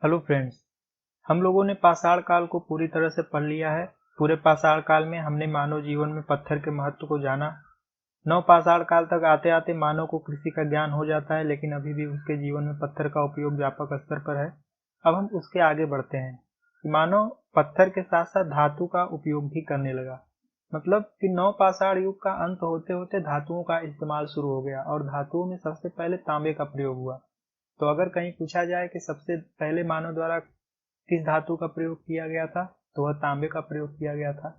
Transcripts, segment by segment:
Hello friends. हम लोगों ने पाषाण काल को पूरी तरह से पढ़ लिया है। पूरे पाषाण काल में हमने मानव जीवन में पत्थर के महत्व को जाना। नव पाषाण काल तक आते आते मानव को कृषि का ज्ञान हो जाता है, लेकिन अभी भी उसके जीवन में पत्थर का उपयोग व्यापक स्तर पर है। अब हम उसके आगे बढ़ते हैं कि मानव पत्थर के साथ साथ धातु का उपयोग भी करने लगा। मतलब कि नव पाषाण युग का अंत होते होते धातुओं का इस्तेमाल शुरू हो गया और धातुओं में सबसे पहले तांबे का प्रयोग हुआ। तो अगर कहीं पूछा जाए कि सबसे पहले मानव द्वारा किस धातु का प्रयोग किया गया था, तो वह तांबे का प्रयोग किया गया था।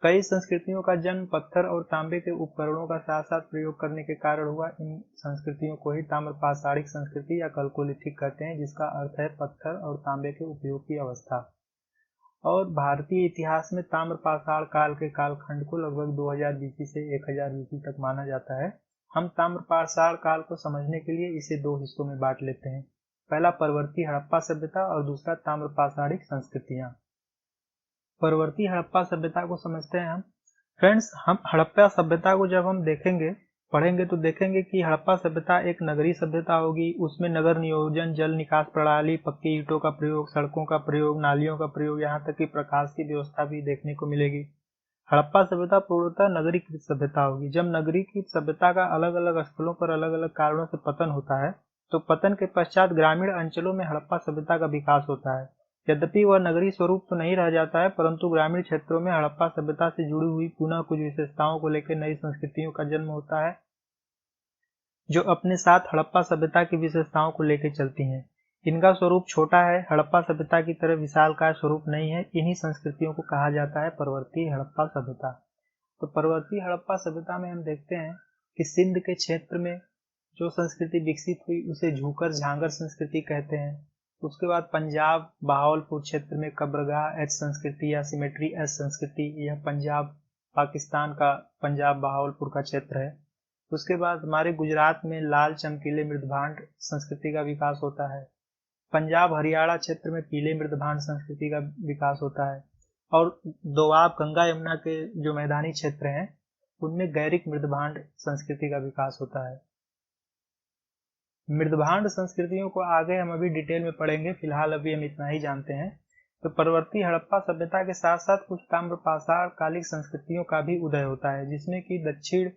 कई संस्कृतियों का जन्म पत्थर और तांबे के उपकरणों का साथ साथ प्रयोग करने के कारण हुआ। इन संस्कृतियों को ही ताम्रपाषाणिक संस्कृति या कल्कोलिथिक कहते हैं, जिसका अर्थ है पत्थर और तांबे के उपयोग की अवस्था। और भारतीय इतिहास में ताम्रपाषाण काल के कालखंड को लगभग 2000 बीसी से 1000 बीसी तक माना जाता है। हम ताम्रपाषाण काल को समझने के लिए इसे दो हिस्सों में बांट लेते हैं। पहला परवर्ती हड़प्पा सभ्यता और दूसरा ताम्रपाषाणिक संस्कृतियां। परवर्ती हड़प्पा सभ्यता को समझते हैं हम। फ्रेंड्स, हम हड़प्पा सभ्यता को जब हम देखेंगे पढ़ेंगे तो देखेंगे कि हड़प्पा सभ्यता एक नगरीय सभ्यता होगी। उसमें नगर नियोजन, जल निकास प्रणाली, पक्की ईंटों का प्रयोग, सड़कों का प्रयोग, नालियों का प्रयोग, यहाँ तक कि प्रकाश की व्यवस्था भी देखने को मिलेगी। हड़प्पा सभ्यता पूर्णतः नगरीकृत सभ्यता होगी। जब नगरीकृत सभ्यता का अलग अलग स्थलों पर अलग अलग कारणों से पतन होता है, तो पतन के पश्चात ग्रामीण अंचलों में हड़प्पा सभ्यता का विकास होता है। यद्यपि वह नगरीय स्वरूप तो नहीं रह जाता है, परंतु ग्रामीण क्षेत्रों में हड़प्पा सभ्यता से जुड़ी हुई पुनः कुछ विशेषताओं को लेकर नई संस्कृतियों का जन्म होता है, जो अपने साथ हड़प्पा सभ्यता की विशेषताओं को लेकर चलती हैं। इनका स्वरूप छोटा है, हड़प्पा सभ्यता की तरह विशालकाय स्वरूप नहीं है। इन्हीं संस्कृतियों को कहा जाता है परवर्ती हड़प्पा सभ्यता। तो परवर्ती हड़प्पा सभ्यता में हम देखते हैं कि सिंध के क्षेत्र में जो संस्कृति विकसित हुई उसे झूकर झांगर संस्कृति कहते हैं। उसके बाद पंजाब बहावलपुर क्षेत्र में कब्रगाह एच संस्कृति या सिमेट्री एच संस्कृति, यह पंजाब पाकिस्तान का पंजाब बहावलपुर का क्षेत्र है। उसके बाद हमारे गुजरात में लाल चमकीले मृदभांड संस्कृति का विकास होता है। पंजाब हरियाणा क्षेत्र में पीले मृदभांड संस्कृति का विकास होता है। और दोआब गंगा यमुना के जो मैदानी क्षेत्र हैं उनमें गैरिक मृदभांड संस्कृति का विकास होता है। मृदभांड संस्कृतियों को आगे हम अभी डिटेल में पढ़ेंगे, फिलहाल अभी हम इतना ही जानते हैं। तो परवर्ती हड़प्पा सभ्यता के साथ साथ कुछ ताम्रपाषाण कालिक संस्कृतियों का भी उदय होता है, जिसमें कि दक्षिण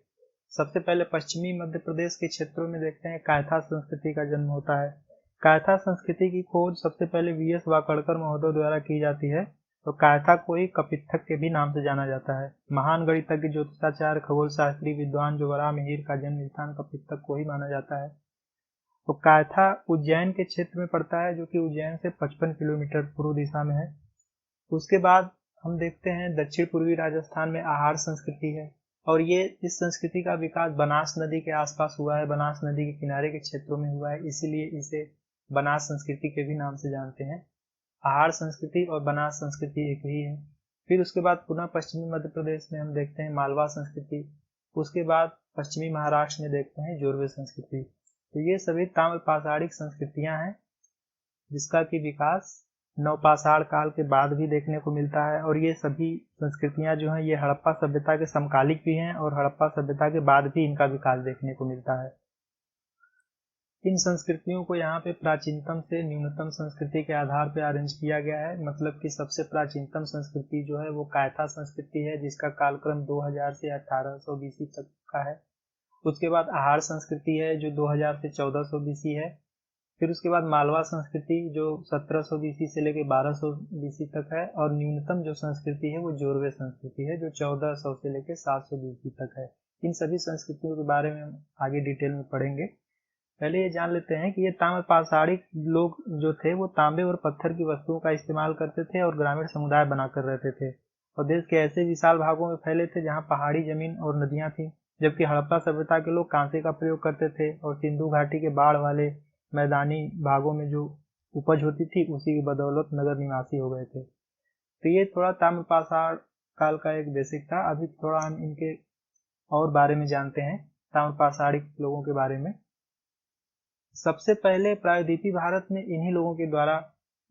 सबसे पहले पश्चिमी मध्य प्रदेश के क्षेत्रों में देखते हैं कायथा संस्कृति का जन्म होता है। कायथा संस्कृति की खोज सबसे पहले वी.एस. वाकड़कर महोदय द्वारा की जाती है। तो कायथा को ही कपित्थक के भी नाम से जाना जाता है। महान गणितज्ञ, ज्योतिषाचार्य, खगोल शास्त्री, विद्वान जो वराहमिहिर का जन्म स्थान कपित्थक को ही माना जाता है। तो कायथा उज्जैन के क्षेत्र में पड़ता है, जो कि उज्जैन से 55 किलोमीटर पूर्व दिशा में है। उसके बाद हम देखते हैं दक्षिण पूर्वी राजस्थान में आहार संस्कृति है, और ये इस संस्कृति का विकास बनास नदी के आसपास हुआ है, बनास नदी के किनारे के क्षेत्रों में हुआ है, इसीलिए इसे बनास संस्कृति के भी नाम से जानते हैं। आहार संस्कृति और बनास संस्कृति एक ही है। फिर उसके बाद पुनः पश्चिमी मध्य प्रदेश में हम देखते हैं मालवा संस्कृति। उसके बाद पश्चिमी महाराष्ट्र में देखते हैं जोरवे संस्कृति। तो ये सभी ताम्रपाषाणिक संस्कृतियां हैं, जिसका कि विकास नवपाषाण काल के बाद भी देखने को मिलता है। और ये सभी संस्कृतियां जो हैं ये हड़प्पा सभ्यता के समकालिक भी हैं और हड़प्पा सभ्यता के बाद भी इनका विकास देखने को मिलता है। इन संस्कृतियों को यहाँ पे प्राचीनतम से न्यूनतम संस्कृति के आधार पर अरेंज किया गया है। मतलब कि सबसे प्राचीनतम संस्कृति जो है वो कायथा संस्कृति है, जिसका कालक्रम 2000 से 1800 बीसी तक का है। उसके बाद आहार संस्कृति है जो 2000 से 1400 बीसी है। फिर उसके बाद मालवा संस्कृति जो 1700 बीसी से लेकर 1200 बीसी तक है। और न्यूनतम जो संस्कृति है वो जोरवे संस्कृति है जो 1400 से लेकर 700 बीसी तक है। इन सभी संस्कृतियों के बारे में हम आगे डिटेल में पढ़ेंगे। पहले ये जान लेते हैं कि ये ताम्रपाषाणिक लोग जो थे वो तांबे और पत्थर की वस्तुओं का इस्तेमाल करते थे और ग्रामीण समुदाय बनाकर रहते थे, और देश के ऐसे विशाल भागों में फैले थे जहाँ पहाड़ी जमीन और नदियां थी। जबकि हड़प्पा सभ्यता के लोग कांसे का प्रयोग करते थे और सिंधु घाटी के बाढ़ वाले मैदानी भागों में जो उपज होती थी उसी की बदौलत नगर निवासी हो गए थे। तो ये थोड़ा ताम्रपाषाण काल का एक बेसिक था। अभी थोड़ा हम इनके और बारे में जानते हैं, ताम्रपाषाणिक लोगों के बारे में। सबसे पहले प्रायद्वीपीय भारत में इन्हीं लोगों के द्वारा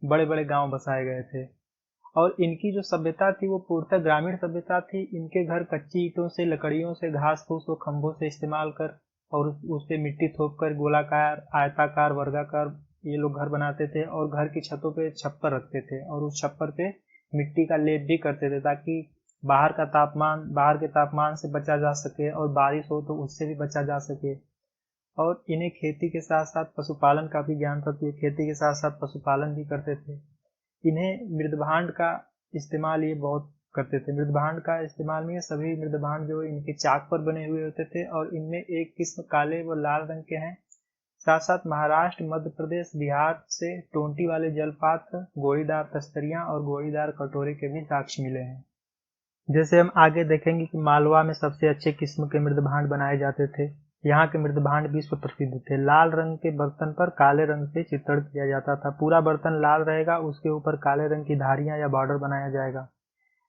बड़े बड़े गांव बसाए गए थे, और इनकी जो सभ्यता थी वो पूर्णतः ग्रामीण सभ्यता थी। इनके घर कच्ची ईंटों से, लकड़ियों से, घास फूस और खंभों से इस्तेमाल कर और उस पे मिट्टी थोप कर गोलाकार, आयताकार, वर्गाकार ये लोग घर बनाते थे और घर की छतों पे छप्पर रखते थे और उस छप्पर पे मिट्टी का लेप भी करते थे ताकि बाहर के तापमान से बचा जा सके और बारिश हो तो उससे भी बचा जा सके। और इन्हें खेती के साथ साथ पशुपालन का भी ज्ञान था, तो ये खेती के साथ साथ पशुपालन भी करते थे। इन्हें मृदभांड का इस्तेमाल ये बहुत करते थे। मृदभांड का इस्तेमाल में ये सभी मृदभांड जो इनके चाक पर बने हुए होते थे और इनमें एक किस्म काले व लाल रंग के हैं। साथ साथ महाराष्ट्र, मध्य प्रदेश, बिहार से टोंटी वाले जलपात्र, गोलीदार तस्तरियां और गोलीदार कटोरे के भी साक्ष्य मिले हैं। जैसे हम आगे देखेंगे कि मालवा में सबसे अच्छे किस्म के मृदभांड बनाए जाते थे। यहाँ के मृदभांड विश्व प्रसिद्ध थे। लाल रंग के बर्तन पर काले रंग से चित्रण किया जाता था। पूरा बर्तन लाल रहेगा, उसके ऊपर काले रंग की धारियां या बॉर्डर बनाया जाएगा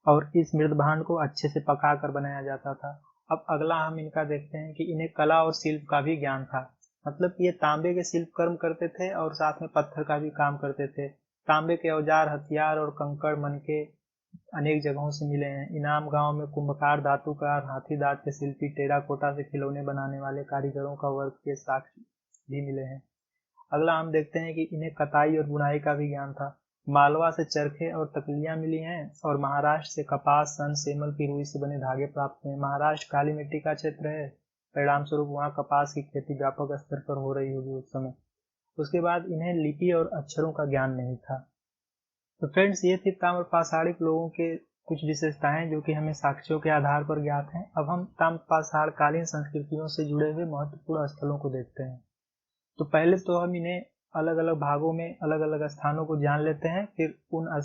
और इस मृदभांड को अच्छे से पका कर बनाया जाता था। अब अगला हम इनका देखते हैं कि इन्हें कला और शिल्प का भी ज्ञान था। मतलब ये तांबे के शिल्प कर्म करते थे और साथ में पत्थर का भी काम करते थे। तांबे के औजार, हथियार और कंकड़ मनके अनेक जगहों से मिले हैं। इनाम गांव में कुंभकार, धातुकार, हाथी दांत के शिल्पी, टेराकोटा से खिलौने बनाने वाले कारीगरों का वर्क के साक्ष्य भी मिले हैं। अगला हम देखते हैं कि इन्हें कताई और बुनाई का भी ज्ञान था। मालवा से चरखे और तकलियां मिली हैं और महाराष्ट्र से कपास, सन, सेमल की रुई से बने धागे प्राप्त हुए। महाराष्ट्र काली मिट्टी का क्षेत्र है, परिणाम स्वरूप वहाँ कपास की खेती व्यापक स्तर पर हो रही होगी उस समय। उसके बाद इन्हें लिपि और अक्षरों का ज्ञान नहीं था। तो फ्रेंड्स, ये थी ताम्र पाषाणिक लोगों के कुछ विशेषताएं जो कि हमें साक्ष्यों के आधार पर ज्ञात हैं। अब हम ताम्र पाषाण कालीन संस्कृतियों से जुड़े हुए महत्वपूर्ण स्थलों को देखते हैं। तो पहले तो हम इन्हें अलग अलग भागों में अलग अलग स्थानों को जान लेते हैं, फिर उन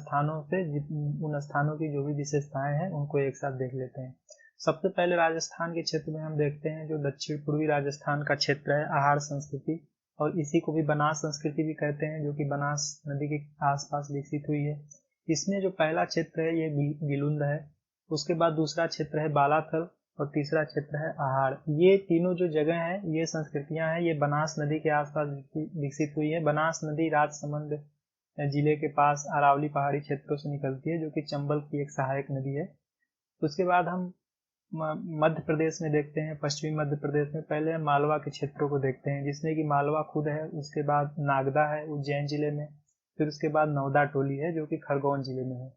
स्थानों की जो भी विशेषताएं हैं उनको एक साथ देख लेते हैं। सबसे पहले राजस्थान के क्षेत्र में हम देखते हैं जो दक्षिण पूर्वी राजस्थान का क्षेत्र है, आहार संस्कृति, और इसी को भी बनास संस्कृति भी कहते हैं, जो कि बनास नदी के आसपास विकसित हुई है। इसमें जो पहला क्षेत्र है ये गिलुंद है, उसके बाद दूसरा क्षेत्र है बालाथल और तीसरा क्षेत्र है आहाड़। ये तीनों जो जगह हैं, ये संस्कृतियां हैं, ये बनास नदी के आसपास विकसित हुई है। बनास नदी राजसमंद जिले के पास अरावली पहाड़ी क्षेत्रों से निकलती है, जो कि चंबल की एक सहायक नदी है। उसके बाद हम मध्य प्रदेश में देखते हैं, पश्चिमी मध्य प्रदेश में पहले हम मालवा के क्षेत्रों को देखते हैं, जिसमें कि मालवा खुद है, उसके बाद नागदा है उज्जैन जिले में, फिर उसके बाद नौदा टोली है जो कि खरगोन जिले में है।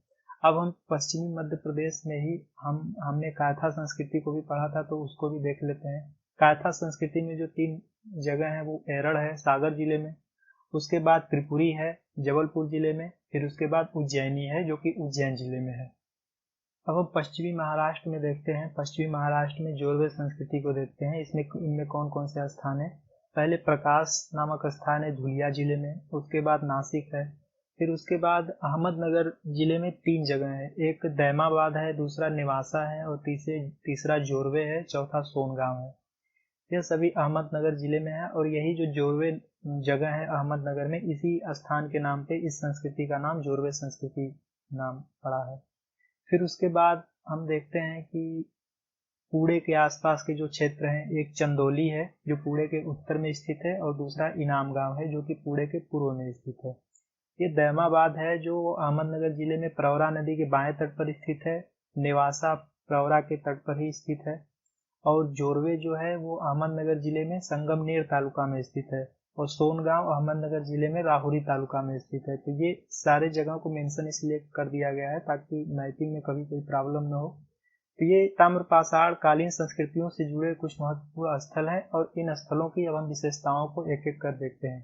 अब हम पश्चिमी मध्य प्रदेश में ही हमने कायथा संस्कृति को भी पढ़ा था, तो उसको भी देख लेते हैं। कायथा संस्कृति में जो 3 जगह है वो एरड़ है सागर जिले में, उसके बाद त्रिपुरी है जबलपुर जिले में, फिर उसके बाद उज्जैनी है जो कि उज्जैन जिले में है। अब हम पश्चिमी महाराष्ट्र में देखते हैं। पश्चिमी महाराष्ट्र में जोरवे संस्कृति को देखते हैं। इनमें कौन कौन से स्थान है। पहले प्रकाश नामक स्थान है धुलिया जिले में, उसके बाद नासिक है, फिर उसके बाद अहमदनगर जिले में 3 जगह है, एक दैमाबाद है, दूसरा निवासा है और तीसरा जोरवे है, चौथा सोनगांव है। यह सभी अहमदनगर जिले में है और यही जो जोरवे जगह है अहमदनगर में, इसी स्थान के नाम पे इस संस्कृति का नाम जोरवे संस्कृति नाम पड़ा है। फिर उसके बाद हम देखते हैं कि पुणे के आसपास के जो क्षेत्र हैं, एक चंदौली है जो पुणे के उत्तर में स्थित है और दूसरा इनाम गांव है जो कि पुणे के पूर्व में स्थित है। ये दैमाबाद है जो अहमदनगर जिले में प्रवरा नदी के बाएं तट पर स्थित है। नेवासा प्रवरा के तट पर ही स्थित है और जोरवे जो है वो अहमदनगर जिले में संगमनेर तालुका में स्थित है और सोनगांव अहमदनगर जिले में राहुरी तालुका में स्थित है। तो ये सारे जगहों को मेंशन इसलिए कर दिया गया है ताकि मैपिंग में कभी कोई प्रॉब्लम न हो। तो ये ताम्रपाषाण कालीन संस्कृतियों से जुड़े कुछ महत्वपूर्ण स्थल हैं और इन स्थलों की अब हम विशेषताओं को एक एक कर देखते हैं।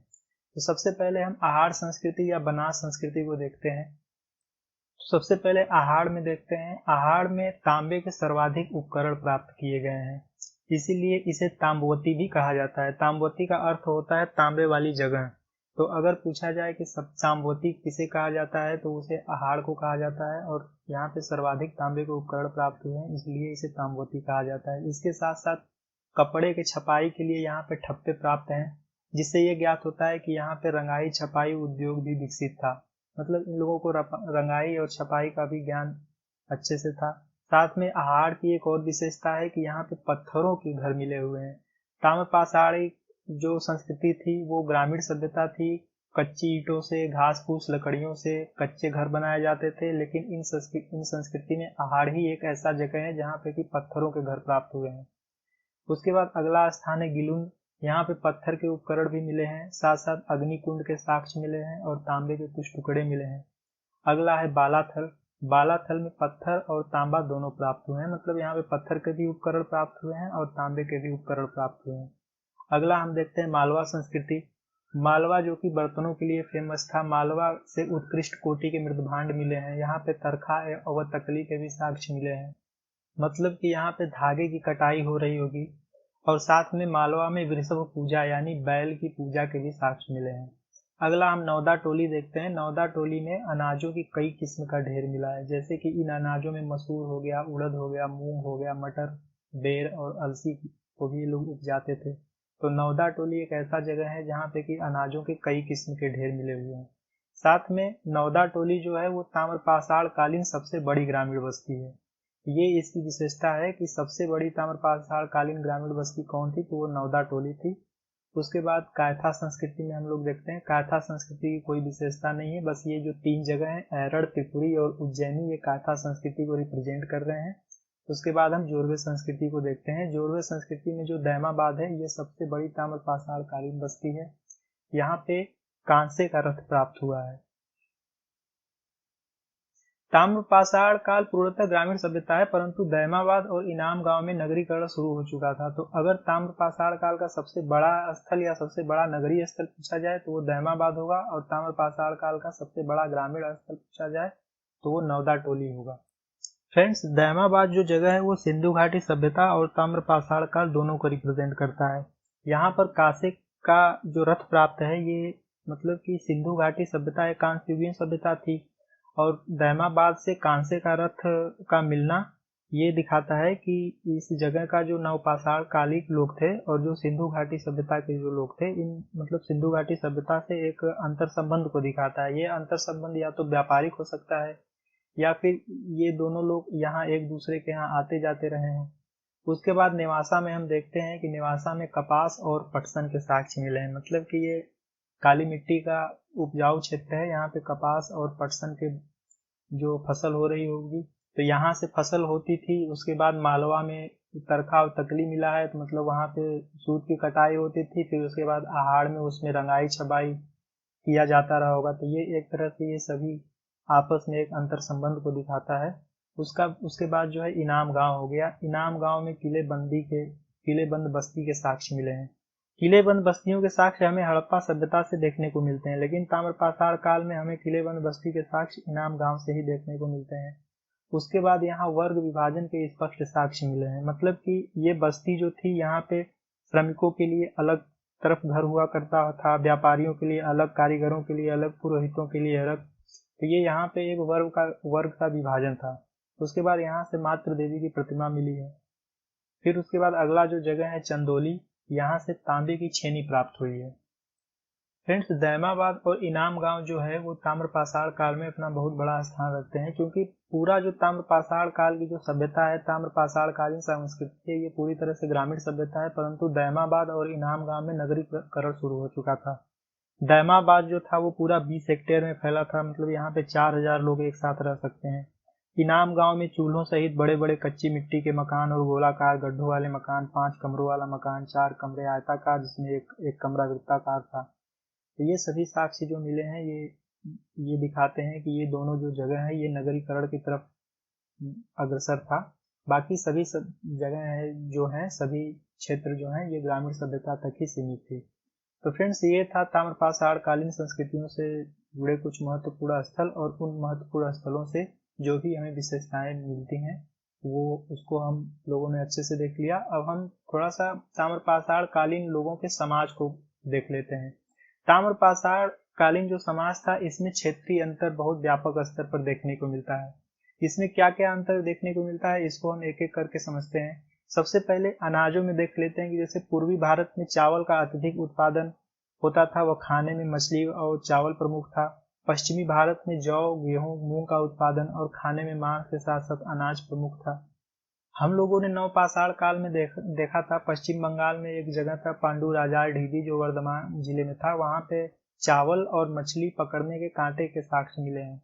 तो सबसे पहले हम आहार संस्कृति या बनास संस्कृति को देखते हैं। तो सबसे पहले आहार में देखते हैं। आहार में तांबे के सर्वाधिक उपकरण प्राप्त किए गए हैं, इसीलिए इसे ताम्बवती भी कहा जाता है। ताम्बवती का अर्थ होता है तांबे वाली जगह। तो अगर पूछा जाए कि सब ताम्बवती किसे कहा जाता है तो उसे आहार को कहा जाता है और यहाँ पे सर्वाधिक तांबे के उपकरण प्राप्त हुए हैं, इसलिए इसे ताम्बवती कहा जाता है। इसके साथ साथ कपड़े के छपाई के लिए यहाँ पे ठप्पे प्राप्त हैं, जिससे ये ज्ञात होता है कि यहाँ पे रंगाई छपाई उद्योग भी विकसित था। मतलब इन लोगों को रंगाई और छपाई का भी ज्ञान अच्छे से था। साथ में आहार की एक और विशेषता है कि यहाँ पे पत्थरों के घर मिले हुए हैं। ताम्रपाषाणी जो संस्कृति थी वो ग्रामीण सभ्यता थी। कच्ची ईंटों से, घास फूस लकड़ियों से कच्चे घर बनाए जाते थे, लेकिन इन संस्कृति में आहार ही एक ऐसा जगह है जहाँ पे कि पत्थरों के घर प्राप्त हुए हैं। उसके बाद अगला स्थान है गिलुंद। यहाँ पे पत्थर के उपकरण भी मिले हैं, साथ साथ अग्निकुंड के साक्ष्य मिले हैं और तांबे के कुछ टुकड़े मिले हैं। अगला है बालाथल। बालाथल में पत्थर और तांबा दोनों प्राप्त हुए हैं, मतलब यहाँ पे पत्थर के भी उपकरण प्राप्त हुए हैं और तांबे के भी उपकरण प्राप्त हुए हैं। अगला हम देखते हैं मालवा संस्कृति। मालवा जो कि बर्तनों के लिए फेमस था, मालवा से उत्कृष्ट कोटि के मृदभांड मिले हैं। यहाँ पे तरखा और तकली के भी साक्ष्य मिले हैं, मतलब कि यहाँ पे धागे की कटाई हो रही होगी। और साथ में मालवा में वृषभ पूजा यानी बैल की पूजा के भी साक्ष्य मिले हैं। अगला हम नौदा टोली देखते हैं। नौदा टोली में अनाजों की कई किस्म का ढेर मिला है, जैसे कि इन अनाजों में मसूर हो गया, उड़द हो गया, मूंग हो गया, मटर, बेर और अलसी को भी लोग उपजाते थे। तो नौदा टोली एक ऐसा जगह है जहाँ पे कि अनाजों के कई किस्म के ढेर मिले हुए हैं। साथ में नौदा टोली जो है वो ताम्रपाषाण कालीन सबसे बड़ी ग्रामीण बस्ती है। ये इसकी विशेषता है कि सबसे बड़ी ताम्रपाषाण कालीन ग्रामीण बस्ती कौन थी, तो वो नौदा टोली थी। उसके बाद कायथा संस्कृति में हम लोग देखते हैं। कायथा संस्कृति की कोई विशेषता नहीं है, बस ये जो 3 जगह हैं, ऐरड़, त्रिपुरी और उज्जैनी, ये कायथा संस्कृति को रिप्रेजेंट कर रहे हैं। उसके बाद हम जोरवे संस्कृति को देखते हैं। जोरवे संस्कृति में जो दैमाबाद है, ये सबसे बड़ी ताम्रपाषाण कालीन बस्ती है। यहाँ पे कांसे का रथ प्राप्त हुआ है। ताम्रपाषाण काल पूर्णतः ग्रामीण सभ्यता है, परंतु दैमाबाद और इनाम गांव में नगरीकरण शुरू हो चुका था। तो अगर ताम्रपाषाण काल का सबसे बड़ा स्थल या सबसे बड़ा नगरीय स्थल पूछा जाए तो वो दैमाबाद होगा, और ताम्रपाषाण काल का सबसे बड़ा ग्रामीण स्थल पूछा जाए तो वो नौदा टोली होगा। फ्रेंड्स, दैमाबाद जो जगह है वो सिंधु घाटी सभ्यता और ताम्रपाषाण काल दोनों को रिप्रेजेंट करता है। यहाँ पर कांसे का जो रथ प्राप्त है, ये मतलब कि सिंधु घाटी सभ्यता एक कांस्ययुगीन सभ्यता थी, और दैमाबाद से कांसे का रथ का मिलना ये दिखाता है कि इस जगह का जो नवपाषाण कालिक लोग थे और जो सिंधु घाटी सभ्यता के जो लोग थे, इन मतलब सिंधु घाटी सभ्यता से एक अंतर संबंध को दिखाता है। ये अंतर संबंध या तो व्यापारिक हो सकता है या फिर ये दोनों लोग यहाँ एक दूसरे के यहाँ आते जाते रहे हैं। उसके बाद नेवासा में हम देखते हैं कि नेवासा में कपास और पटसन के साक्ष्य मिले हैं, मतलब कि ये काली मिट्टी का उपजाऊ क्षेत्र है। यहाँ पे कपास और पटसन के जो फसल हो रही होगी, तो यहाँ से फसल होती थी। उसके बाद मालवा में तरखा और तकली मिला है, तो मतलब वहाँ पे सूत की कटाई होती थी। फिर उसके बाद आहाड़ में उसमें रंगाई छबाई किया जाता रहा होगा। तो ये एक तरह से ये सभी आपस में एक अंतर संबंध को दिखाता है। उसके बाद जो है इनाम गांव हो गया। इनाम गांव में किलेबंद बस्ती के साक्ष्य मिले हैं। किलेबंद बस्तियों के साक्ष्य हमें हड़प्पा सभ्यता से देखने को मिलते हैं, लेकिन ताम्रपाषाण काल में हमें किलेबंद बस्ती के साक्ष्य इनाम गांव से ही देखने को मिलते हैं। उसके बाद यहाँ वर्ग विभाजन के स्पष्ट साक्ष्य मिले हैं, मतलब कि ये बस्ती जो थी, यहाँ पे श्रमिकों के लिए अलग तरफ घर हुआ करता था, व्यापारियों के लिए अलग, कारीगरों के लिए अलग, पुरोहितों के लिए अलग। तो ये यहाँ पे एक वर्ग का विभाजन था। उसके बाद यहाँ से मातृ देवी की प्रतिमा मिली है। फिर उसके बाद अगला जो जगह है चंदौली, यहाँ से तांबे की छेनी प्राप्त हुई है। फ्रेंड्स, दैमाबाद और इनाम गांव जो है वो ताम्रपाषाण काल में अपना बहुत बड़ा स्थान रखते हैं, क्योंकि पूरा जो ताम्रपाषाण काल की जो सभ्यता है, ताम्रपाषाण कालीन संस्कृति है, ये पूरी तरह से ग्रामीण सभ्यता है। परंतु दैमाबाद और इनाम गांव में नगरीकरण शुरू हो चुका था। दैमाबाद जो था वो पूरा 20 हेक्टेयर में फैला था, मतलब यहाँ पे 4000 लोग एक साथ रह सकते हैं। इनाम गांव में चूल्हों सहित बड़े बड़े कच्ची मिट्टी के मकान और गोलाकार गड्ढों वाले मकान, 5 कमरों वाला मकान, 4 कमरे आयताकार जिसमें एक कमरा वृत्ताकार था। तो ये सभी साक्ष्य जो मिले हैं ये दिखाते हैं कि ये दोनों जो जगह है ये नगरीकरण की तरफ अग्रसर था। बाकी सभी जगह है जो है, सभी क्षेत्र जो है ये ग्रामीण सभ्यता तक ही सीमित थी। तो फ्रेंड्स, ये था ताम्रपाषाण कालीन संस्कृतियों से जुड़े कुछ महत्वपूर्ण स्थल, और उन महत्वपूर्ण स्थलों से जो भी हमें विशेषताएं मिलती हैं वो उसको हम लोगों ने अच्छे से देख लिया। अब हम थोड़ा सा ताम्रपाषाण कालीन लोगों के समाज को देख लेते हैं। ताम्रपाषाण कालीन जो समाज था, इसमें क्षेत्रीय अंतर बहुत व्यापक स्तर पर देखने को मिलता है। इसमें क्या क्या अंतर देखने को मिलता है, इसको हम एक एक करके समझते हैं। सबसे पहले अनाजों में देख लेते हैं कि जैसे पूर्वी भारत में चावल का अत्यधिक उत्पादन होता था, वह खाने में मछली और चावल प्रमुख था। पश्चिमी भारत में जौ, गेहूं, मूंग का उत्पादन और खाने में मांस के साथ साथ अनाज प्रमुख था। हम लोगों ने नवपाषाण काल में देखा था, पश्चिम बंगाल में एक जगह था पांडु राजार ढीदी, जो वर्धमान जिले में था। वहां पे चावल और मछली पकड़ने के कांटे के साक्ष्य मिले हैं,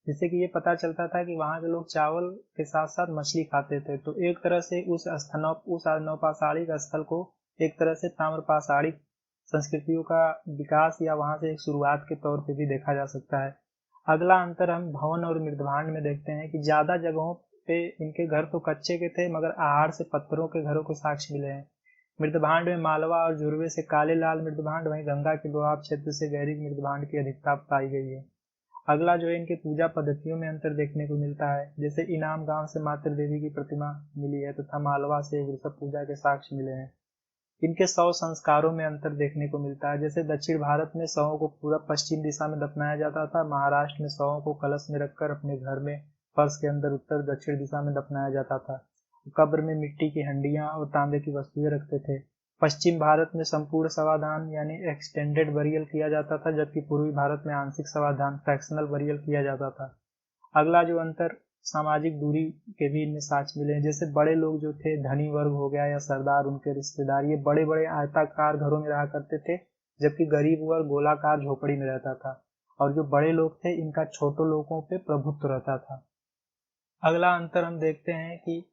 जिससे कि ये पता चलता था कि वहां के लोग चावल के साथ साथ मछली खाते थे। तो एक तरह से उस नवपाषाणिक स्थल को एक तरह से ताम्रपाषाणी संस्कृतियों का विकास या वहां से एक शुरुआत के तौर पे भी देखा जा सकता है। अगला अंतर हम भवन और मृदभांड में देखते हैं कि ज्यादा जगहों पे इनके घर तो कच्चे के थे, मगर आहड़ से पत्थरों के घरों के साक्ष्य मिले हैं। मृदभांड में मालवा और जुर्वे से काले लाल मृदभांड, वहीं गंगा के दोआब क्षेत्र से गहरी मृदभांड की अधिकता पाई गई है। अगला जो है इनके पूजा पद्धतियों में अंतर देखने को मिलता है। जैसे इनाम गांव से मातृ देवी की प्रतिमा मिली है तथा मालवा से वृषभ पूजा के साक्ष्य मिले हैं। इनके शव संस्कारों में अंतर देखने को मिलता है। जैसे दक्षिण भारत में शवों को पूरब पश्चिम दिशा में दफनाया जाता था, महाराष्ट्र में शवों को कलश में रखकर अपने घर में फर्श के अंदर उत्तर दक्षिण दिशा में दफनाया जाता था। कब्र में मिट्टी की हंडियां और तांबे की वस्तुएं रखते थे। पश्चिम भारत में संपूर्ण शवाधान यानी एक्सटेंडेड बरियल किया जाता था, जबकि पूर्वी भारत में आंशिक शवाधान फ्रैक्शनल बरियल किया जाता था। अगला जो अंतर सामाजिक दूरी के भी इनमें साक्ष्य मिले हैं। जैसे बड़े लोग जो थे, धनी वर्ग हो गया या सरदार, उनके रिश्तेदार, ये बड़े बड़े आयताकार घरों में रहा करते थे, जबकि गरीब वर्ग गोलाकार झोपड़ी में रहता था। और जो बड़े लोग थे, इनका छोटे लोगों पे प्रभुत्व रहता था। अगला अंतर हम देखते हैं कि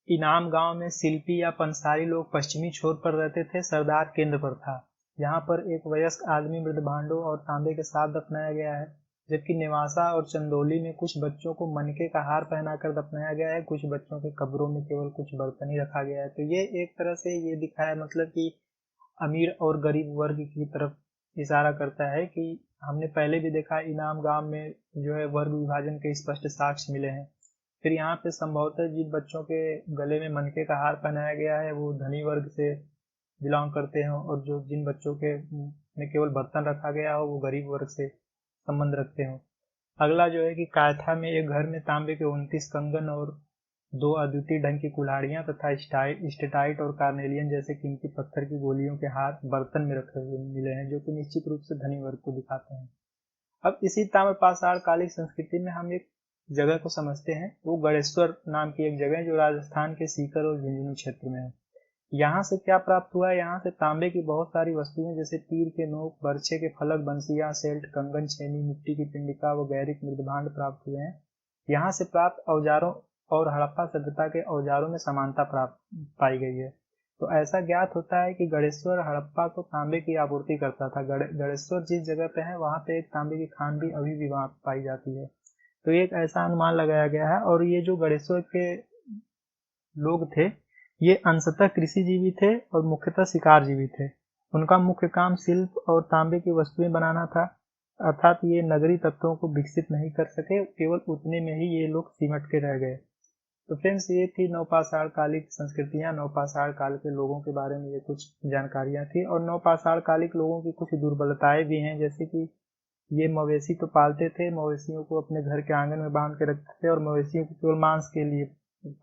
इनाम गांव में शिल्पी या पंसारी लोग पश्चिमी छोर पर रहते थे, सरदार केंद्र पर था। यहाँ पर एक वयस्क आदमी मृदभांडों और तांबे के साथ दफनाया गया है, जबकि नेवासा और चंदौली में कुछ बच्चों को मनके का हार पहनाकर दफनाया गया है, कुछ बच्चों के कब्रों में केवल कुछ बर्तन ही रखा गया है। तो ये एक तरह से ये दिखाया, मतलब कि अमीर और गरीब वर्ग की तरफ इशारा करता है कि हमने पहले भी देखा इनाम गांव में जो है वर्ग विभाजन के स्पष्ट साक्ष्य मिले हैं। फिर यहाँ पे संभवतः जिन बच्चों के गले में मनके का हार पहनाया गया है वो धनी वर्ग से बिलोंग करते हैं, और जो जिन बच्चों के में केवल बर्तन रखा गया हो वो गरीब वर्ग से संबंध रखते हो। अगला जो है कि कायथा में एक घर में तांबे के 29 कंगन और 2 अद्वितीय ढंग की कुल्हाड़ियां तथा स्टेटाइट और कार्नेलियन जैसे कीमती पत्थर की गोलियों के हार बर्तन में रखे हुए मिले हैं, जो कि निश्चित रूप से धनी वर्ग को दिखाते हैं। अब इसी ताम्रपाषाण कालिक संस्कृति में हम एक जगह को समझते हैं। वो गणेश्वर नाम की एक जगह है जो राजस्थान के सीकर और झुंझुनू क्षेत्र में है। यहाँ से क्या प्राप्त हुआ है, यहाँ से तांबे की बहुत सारी वस्तुएं जैसे तीर के नोक, बर्छे के फलक, बंसियां, सेल्ट, कंगन, छेनी, मिट्टी की पिंडिका व गैरिक मृदभांड प्राप्त हुए हैं। यहाँ से प्राप्त औजारों और हड़प्पा सभ्यता के औजारों में समानता प्राप्त पाई गई है। तो ऐसा ज्ञात होता है कि गणेश्वर हड़प्पा को तांबे की आपूर्ति करता था। गणेश्वर जिस जगह पे है वहां पे एक तांबे की खान भी अभी भी वहां पाई जाती है। तो एक ऐसा अनुमान लगाया गया है। और ये जो गणेश्वर के लोग थे, ये अंशतः कृषिजीवी थे और मुख्यतः शिकारजीवी थे। उनका मुख्य काम शिल्प और तांबे की वस्तुएं बनाना था, अर्थात ये नगरी तत्वों को विकसित नहीं कर सके, केवल उतने में ही ये लोग सिमट के रह गए। तो फ्रेंड्स, ये थी नवपाषाण कालिक संस्कृतियां, नवपाषाण काल के लोगों के बारे में ये कुछ जानकारियां थी। और नवपाषाण कालिक लोगों की कुछ दुर्बलताएं भी हैं, जैसे कि ये मवेशी तो पालते थे, मवेशियों को अपने घर के आंगन में बांध के रखते थे और मवेशियों को केवल मांस के लिए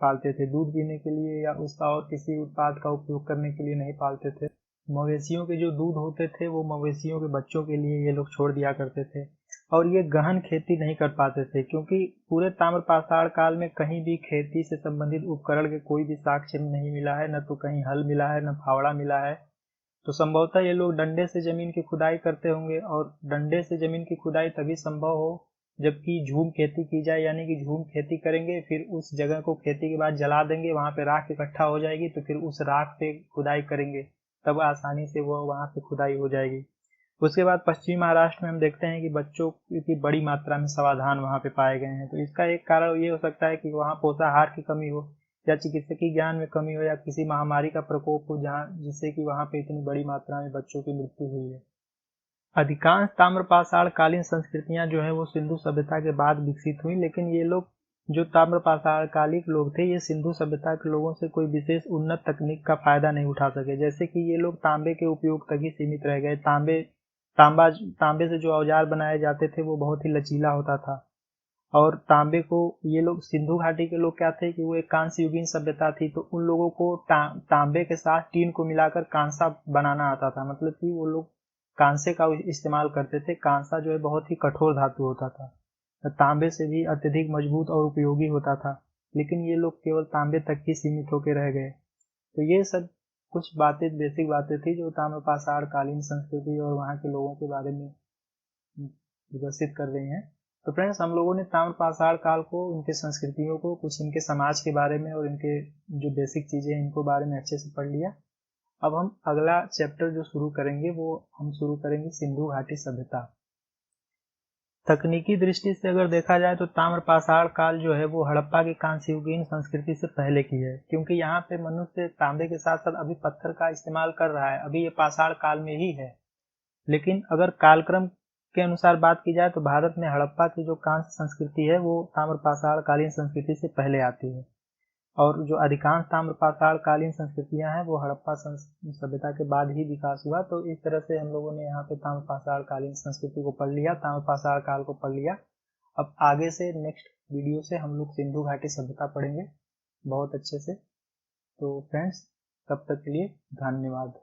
पालते थे, दूध पीने के लिए या उसका और किसी उत्पाद का उपयोग करने के लिए नहीं पालते थे। मवेशियों के जो दूध होते थे वो मवेशियों के बच्चों के लिए ये लोग छोड़ दिया करते थे। और ये गहन खेती नहीं कर पाते थे, क्योंकि पूरे ताम्रपाषाण काल में कहीं भी खेती से संबंधित उपकरण के कोई भी साक्ष्य नहीं मिला है, न तो कहीं हल मिला है, न फावड़ा मिला है। तो संभवतः ये लोग डंडे से जमीन की खुदाई करते होंगे, और डंडे से जमीन की खुदाई तभी संभव हो जबकि झूम खेती की जाए, यानी कि झूम खेती करेंगे, फिर उस जगह को खेती के बाद जला देंगे, वहां पे राख इकट्ठा हो जाएगी, तो फिर उस राख पे खुदाई करेंगे, तब आसानी से वो वहां पे खुदाई हो जाएगी। उसके बाद पश्चिमी महाराष्ट्र में हम देखते हैं कि बच्चों की बड़ी मात्रा में समाधान वहां पे पाए गए हैं। तो इसका एक कारण ये हो सकता है कि वहां पोषाहार की कमी हो, या चिकित्सकीय ज्ञान में कमी हो, या किसी महामारी का प्रकोप हो जहाँ जिससे कि वहां पे इतनी बड़ी मात्रा में बच्चों की मृत्यु हुई है। अधिकांश ताम्रपाषाण कालीन संस्कृतियां जो है वो सिंधु सभ्यता के बाद विकसित हुई, लेकिन ये लोग जो ताम्रपाषाण कालिक लोग थे ये सिंधु सभ्यता के लोगों से कोई विशेष उन्नत तकनीक का फायदा नहीं उठा सके। जैसे कि ये लोग तांबे के उपयोग तक ही सीमित रह गए। तांबे से जो औजार बनाए जाते थे वो बहुत ही लचीला होता था, और तांबे को ये लोग, सिंधु घाटी के लोग क्या थे कि वो एक कांस्य युगीन सभ्यता थी, तो उन लोगों को तांबे के साथ टीन को मिलाकर कांसा बनाना आता था। मतलब कि वो लोग कांसे का इस्तेमाल करते थे। कांसा जो है बहुत ही कठोर धातु होता था, तांबे से भी अत्यधिक मजबूत और उपयोगी होता था, लेकिन ये लोग केवल तांबे तक ही सीमित होकर रह गए। तो ये सब कुछ बातें, बेसिक बातें थी जो ताम्रपाषाण कालीन संस्कृति और वहाँ के लोगों के बारे में विकसित कर रही हैं। तो फ्रेंड्स, हम लोगों ने ताम्रपाषाण काल को, उनके संस्कृतियों को, कुछ इनके समाज के बारे में और इनके जो बेसिक चीजें हैं इनको बारे में अच्छे से पढ़ लिया। अब हम अगला चैप्टर जो शुरू करेंगे वो हम शुरू करेंगे सिंधु घाटी सभ्यता। तकनीकी दृष्टि से अगर देखा जाए तो ताम्र पाषाण काल जो है वो हड़प्पा की कांस्य युगीन संस्कृति से पहले की है, क्योंकि यहाँ पे मनुष्य तांबे के साथ साथ अभी पत्थर का इस्तेमाल कर रहा है, अभी ये पाषाण काल में ही है। लेकिन अगर कालक्रम के अनुसार बात की जाए तो भारत में हड़प्पा की जो कांस्य संस्कृति है वो ताम्र पाषाण कालीन संस्कृति से पहले आती है, और जो अधिकांश ताम्र पाषाण कालीन संस्कृतियां हैं वो हड़प्पा सभ्यता के बाद ही विकास हुआ। तो इस तरह से हम लोगों ने यहाँ पे ताम्र पाषाण कालीन संस्कृति को पढ़ लिया, ताम्र पाषाण काल को पढ़ लिया। अब आगे से नेक्स्ट वीडियो से हम लोग सिंधु घाटी सभ्यता पढ़ेंगे बहुत अच्छे से। तो फ्रेंड्स, तब तक के लिए धन्यवाद।